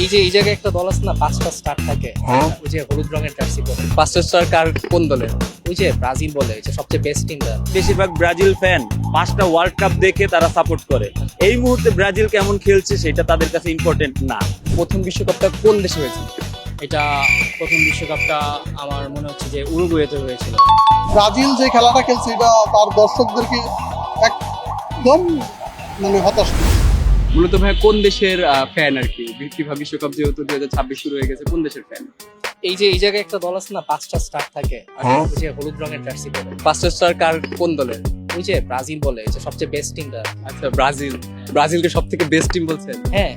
এই জায়গায় একটা দল আছে না, 5টা স্টার থাকে, ওই যে হলুদ রঙের জার্সি পরে। 5টা স্টার কার কোন দলের? ওই যে ব্রাজিল বলে, ওই যে সবচেয়ে বেস্ট টিমটা। বেশিরভাগ ব্রাজিল ফ্যান 5টা ওয়ার্ল্ড কাপ দেখে তারা সাপোর্ট করে। এই মুহূর্তে ব্রাজিল কেমন খেলছে সেটা তাদের কাছে ইম্পর্টেন্ট না। প্রথম বিশ্বকাপটা কোন দেশে হয়েছিল? এটা প্রথম বিশ্বকাপটা আমার মনে হচ্ছে যে উরুগুয়েতে হয়েছিল। ব্রাজিল যে খেলাটা খেলছে এটা তার দর্শকদেরকে একদম হতাশ করছে। মূলত ভাই কোন দেশের ফ্যান আর কি? ফিফা বিশ্বকাপ যেহেতু 2026 শুরু হয়ে গেছে, কোন দেশের ফ্যান? এই জায়গায় একটা দল আছে না, 5টা স্টার থাকে, ওই যে হলুদ রঙের জার্সি পরে। 5টা স্টার কার কোন দলের? ওই যে ব্রাজিল বলে, ওই যে সবচেয়ে বেস্ট টিমটা। আচ্ছা, ব্রাজিলকে সব থেকে বেস্ট টিম বলছেন? হ্যাঁ।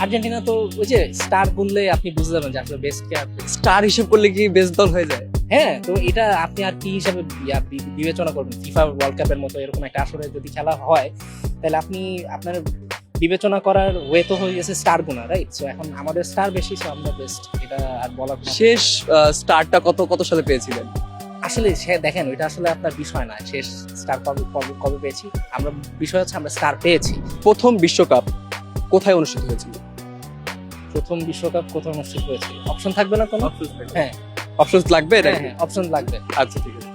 আর্জেন্টিনা তো ওই যে স্টার বললে আপনি বুঝে যাবেন যে আসলে বেস্ট কে। স্টার হিসেব করলে কি বেস্ট দল হয়ে যায়? হ্যাঁ, তো এটা আপনি আর কি হিসাবে বিবেচনা করবেন? ফিফা ওয়ার্ল্ড কাপের মতো এরকম একটা আসরে যদি খেলা হয়, তাহলে আপনি আপনার বিবেচনা করার ওয়ে তো হয়ে গেছে স্টার গুনা, রাইট? সো এখন আমাদের স্টার বেশি, সো আমরা বেস্ট, এটা আর বলার কোনো- শেষ স্টারটা কত সালে পেয়েছিলেন? আসলে সে দেখেন, ওইটা আসলে আপনার বিষয় না, শেষ স্টার কবে পেয়েছি আমরা, বিষয় হচ্ছে আমরা স্টার পেয়েছি। প্রথম বিশ্বকাপ কোথায় অনুষ্ঠিত হয়েছিল? প্রথম বিশ্বকাপ কোথায় অনুষ্ঠিত হয়েছে? অপশন থাকবে না কোনো? হ্যাঁ, অপশনস লাগবে হ্যাঁ, নাকি? হ্যাঁ, অপশন লাগবে। আচ্ছা, ঠিক আছে।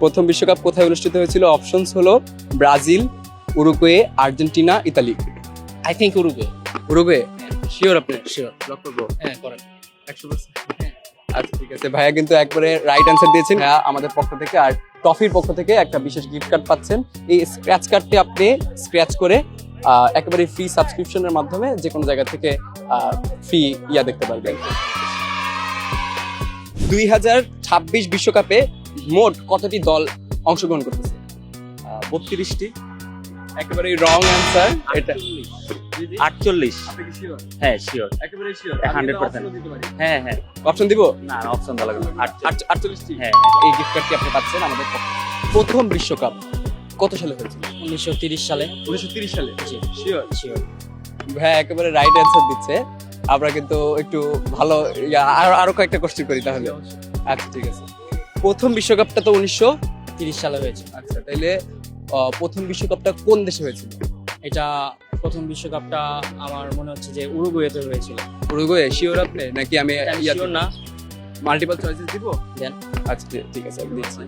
প্রথম বিশ্বকাপ কোথায় অনুষ্ঠিত হয়েছিল? অপশনস হলো Brazil, Uruguay, Argentina, Italy. I think Uruguay. Uruguay sure? আপনি শিওর? লক করবো? হ্যাঁ, করেন। 100%? আচ্ছা, ঠিক আছে। ভাইয়া কিন্তু একবারে রাইট অ্যান্সার দিয়েছেন। ভাইয়া আমাদের পক্ষ থেকে আর টফির পক্ষ থেকে একটা বিশেষ গিফট কার্ড পাচ্ছেন। এই স্ক্র্যাচ কার্ডটি আপনি স্ক্র্যাচ করে একেবারে ফ্রি সাবস্ক্রিপশনের মাধ্যমে যে কোনো জায়গা থেকে ফ্রি দেখতে পারবেন। 2026 বিশ্বকাপে মোট কতটি দল অংশগ্রহণ করতেছে? 32টি। একেবারে রং অ্যান্সার এটা। 48। আপনি কি শিওর? হ্যাঁ, শিওর। একেবারে শিওর? 100%। হ্যাঁ, হ্যাঁ। অপশন দিব? না, অপশন দেওয়া লাগবে না। 48টি। হ্যাঁ, এই গিফট কার্ডটি আপনি পাচ্ছেন আমাদের পক্ষ থেকে। প্রথম বিশ্বকাপ কত সালে হয়েছিল? 1930 সালে। 1930 সালে? জি, শিওর? শিওর। ভাই একেবারে রাইট অ্যান্সার দিচ্ছে। আমরা কিন্তু একটু ভালো আরো কয়েকটা কোশ্চেন করি তাহলে। আচ্ছা, ঠিক আছে। প্রথম বিশ্বকাপটা তো 1930 সালে হয়েছে। আচ্ছা, তাইলে প্রথম বিশ্বকাপটা কোন দেশে হয়েছিল? এটা প্রথম বিশ্বকাপটা আমার মনে হচ্ছে যে উরুগুয়েতে হয়েছিল। উরুগুয়ে শিওর আপনি নাকি আমি শিওর না। মাল্টিপল চয়েসেস দিব? দেন। আচ্ছা, ঠিক আছে, আমি দিচ্ছি।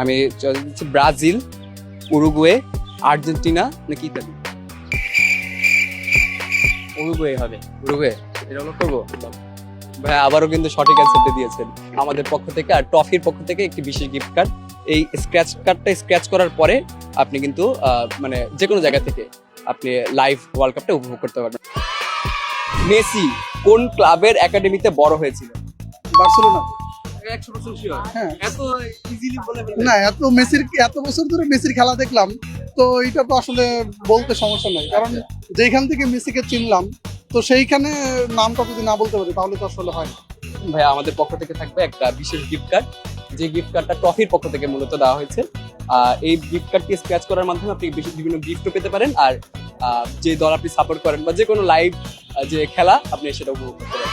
আমি চয়েস দিচ্ছি ব্রাজিল, উরুগুয়ে, আর্জেন্টিনা নাকি ইতালি? উরুগুয়ে হবে। উরুগুয়ে এটা লক করবো? ভাই আবারও কিন্তু সঠিক অ্যান্সারটা দিয়েছেন আমাদের পক্ষ থেকে আর টফির পক্ষ থেকে একটি বিশেষ গিফট কার্ড। এই স্ক্র্যাচ কার্ডটা স্ক্র্যাচ করার পরে আপনি কিন্তু যে কোনো জায়গা থেকে আপনি লাইভ ওয়ার্ল্ড কাপটা উপভোগ করতে পারবেন। মেসি কোন ক্লাবের একাডেমিতে বড় হয়েছিল? বার্সেলোনা। 100% শিওর? হ্যাঁ। এত ইজিলি বলে না, এত বছর ধরে মেসির খেলা দেখলাম, তো এটা তো আসলে বলতে সমস্যা নাই, কারণ যেখান থেকে মেসিকে চিনলাম, তো সেইখানে নামটা যদি না বলতে পারি তাহলে তো আসলে হয় না। ভাই আমাদের পক্ষ থেকে থাকবে একটা বিশেষ গিফট কার্ড, যে গিফট কার্ডটা টফির পক্ষ থেকে মূলত দেওয়া হয়েছে। এই গিফট কার্ডটি স্ক্র্যাচ করার মাধ্যমে আপনি বিভিন্ন গিফটও পেতে পারেন, আর যে দল আপনি সাপোর্ট করেন বা যে কোনো লাইভ যে খেলা আপনি সেটা উপভোগ করতে পারেন।